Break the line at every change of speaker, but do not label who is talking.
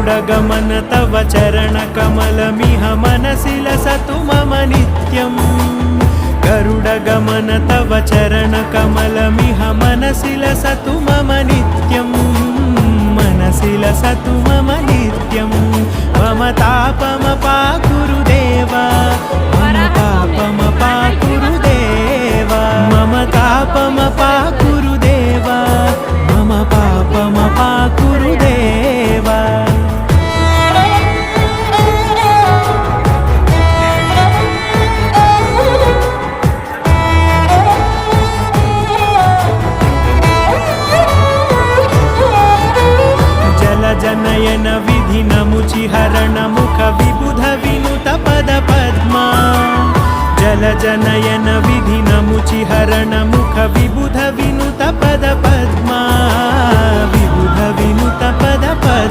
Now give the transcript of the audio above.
गरुडगमन तव चरणकमलमिह मनसि लसतु मम नित्यम् गरुडगमन तव चरणकमलमिह मनसि लसतु मम नित्यम् मनसि लसतु मम नित्यम् मम तापमपाकुरु देवा मम पापमपाकुरु देवा मम तापमपाकुरु देवा मम पापमपाकुरु देवा जनयन विधिनमुचिहरण मुख विबुध विनुत पद पद्मा जल जनयन विधिनमुचिहरण मुख विबुध विनुत पद पद्मा विबुध विनुत पद पद्मा।